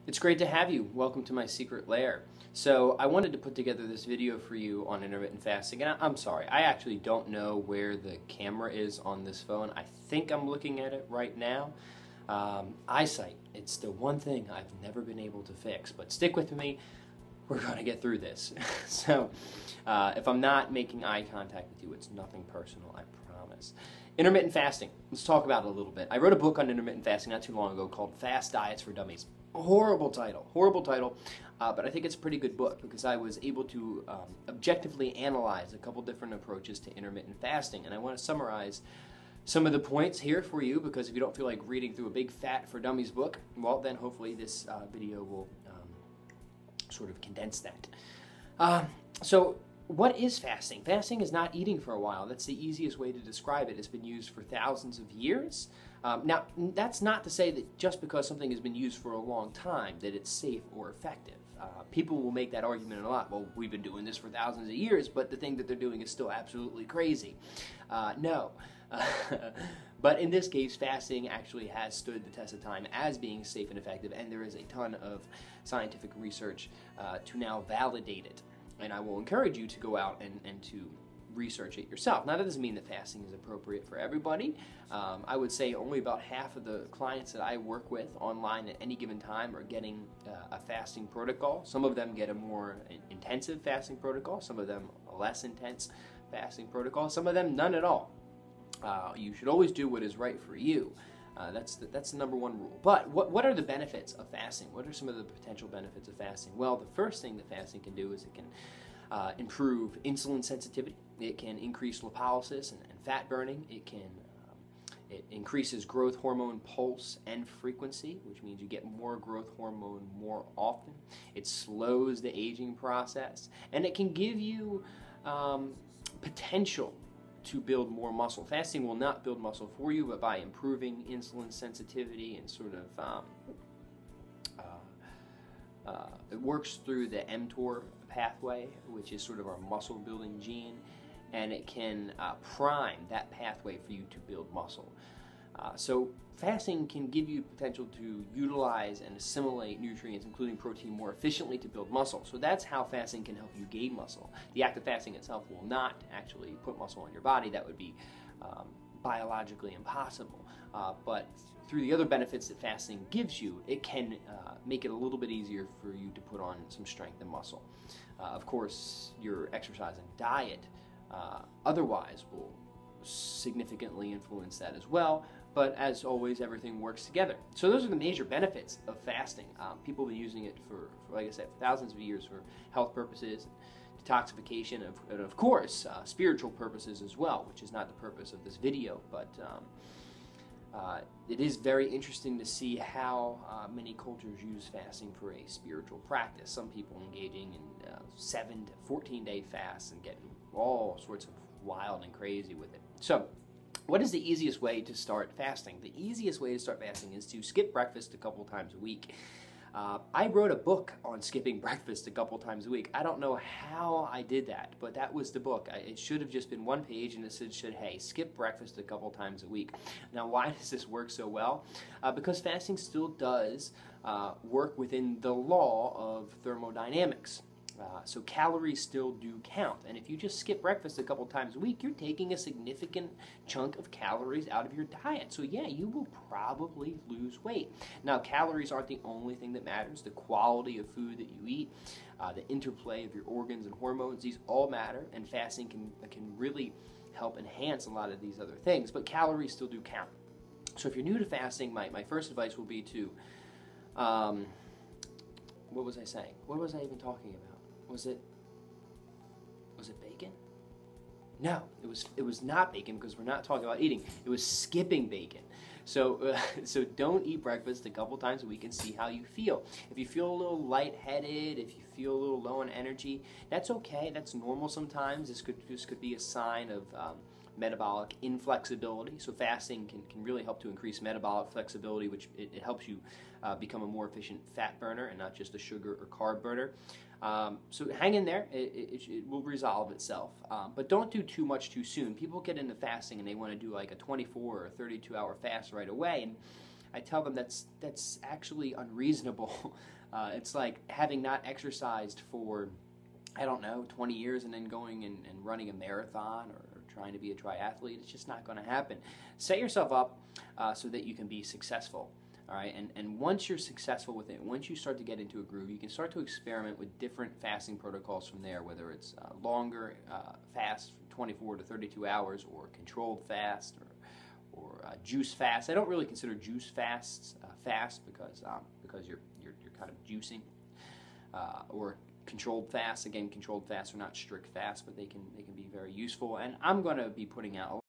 It's great to have you. Welcome to my secret lair. So I wanted to put together this video for you on intermittent fasting, and I'm sorry, I actually don't know where the camera is on this phone. I think I'm looking at it right now. Eyesight, it's the one thing I've never been able to fix, but stick with me. We're going to get through this. So if I'm not making eye contact with you, it's nothing personal, I promise. Intermittent fasting, let's talk about it a little bit. I wrote a book on intermittent fasting not too long ago called Fast Diets for Dummies. Horrible title, but I think it's a pretty good book because I was able to objectively analyze a couple different approaches to intermittent fasting, and I want to summarize some of the points here for you because if you don't feel like reading through a big Fat for Dummies book, well then hopefully this video will sort of condense that. So what is fasting? Fasting is not eating for a while. That's the easiest way to describe it. It's been used for thousands of years. Now, that's not to say that just because something has been used for a long time that it's safe or effective. People will make that argument a lot. Well, we've been doing this for thousands of years, but the thing that they're doing is still absolutely crazy. No. But in this case, fasting actually has stood the test of time as being safe and effective, and there is a ton of scientific research to now validate it. And I will encourage you to go out and to research it yourself. Now, that doesn't mean that fasting is appropriate for everybody. I would say only about half of the clients that I work with online at any given time are getting a fasting protocol. Some of them get a more intensive fasting protocol, some of them a less intense fasting protocol, some of them none at all. You should always do what is right for you. That's the number one rule. But what are the benefits of fasting? What are some of the potential benefits of fasting? Well, the first thing that fasting can do is it can improve insulin sensitivity. It can increase lipolysis and fat burning. It increases growth hormone pulse and frequency, which means you get more growth hormone more often. It slows the aging process, and it can give you potential to build more muscle. Fasting will not build muscle for you, but by improving insulin sensitivity and sort of it works through the mTOR pathway, which is sort of our muscle building gene, and it can prime that pathway for you to build muscle. So fasting can give you potential to utilize and assimilate nutrients, including protein, more efficiently to build muscle. So that's how fasting can help you gain muscle. The act of fasting itself will not actually put muscle on your body. That would be biologically impossible. But through the other benefits that fasting gives you, it can make it a little bit easier for you to put on some strength and muscle. Of course, your exercise and diet otherwise will significantly influence that as well, but as always, everything works together. So those are the major benefits of fasting. People have been using it for, like I said, for thousands of years for health purposes, detoxification, and of course, spiritual purposes as well, which is not the purpose of this video, but it is very interesting to see how many cultures use fasting for a spiritual practice. Some people engaging in 7 to 14-day fasts and getting all sorts of wild and crazy with it. So, what is the easiest way to start fasting? The easiest way to start fasting is to skip breakfast a couple times a week. I wrote a book on skipping breakfast a couple times a week. I don't know how I did that, but that was the book. It should have just been one page, and it said, hey, skip breakfast a couple times a week. Now, why does this work so well? Because fasting still does work within the law of thermodynamics. So calories still do count, and if you just skip breakfast a couple times a week, you're taking a significant chunk of calories out of your diet. So yeah, you will probably lose weight. Now, calories aren't the only thing that matters. The quality of food that you eat, the interplay of your organs and hormones, these all matter, and fasting can really help enhance a lot of these other things, but calories still do count. So if you're new to fasting, my first advice will be to, what was I saying? What was I even talking about? Was it bacon? No, it was not bacon because we're not talking about eating. It was skipping bacon. So so don't eat breakfast a couple times a week and see how you feel. If you feel a little lightheaded, if you feel a little low on energy, that's okay. That's normal sometimes. This could be a sign of metabolic inflexibility. So fasting can really help to increase metabolic flexibility, which it helps you become a more efficient fat burner and not just a sugar or carb burner. So hang in there. It will resolve itself. But don't do too much too soon. People get into fasting and they want to do like a 24 or 32 hour fast right away. And I tell them that's actually unreasonable. It's like having not exercised for, I don't know, 20 years and then going and running a marathon or trying to be a triathlete. It's just not going to happen. Set yourself up so that you can be successful. All right, and once you're successful with it, once you start to get into a groove, you can start to experiment with different fasting protocols from there, whether it's longer fast, 24 to 32 hours, or controlled fast, or juice fast. I don't really consider juice fasts fast because you're kind of juicing, or controlled fasts. Again, controlled fasts are not strict fasts, but they can be very useful. And I'm going to be putting out a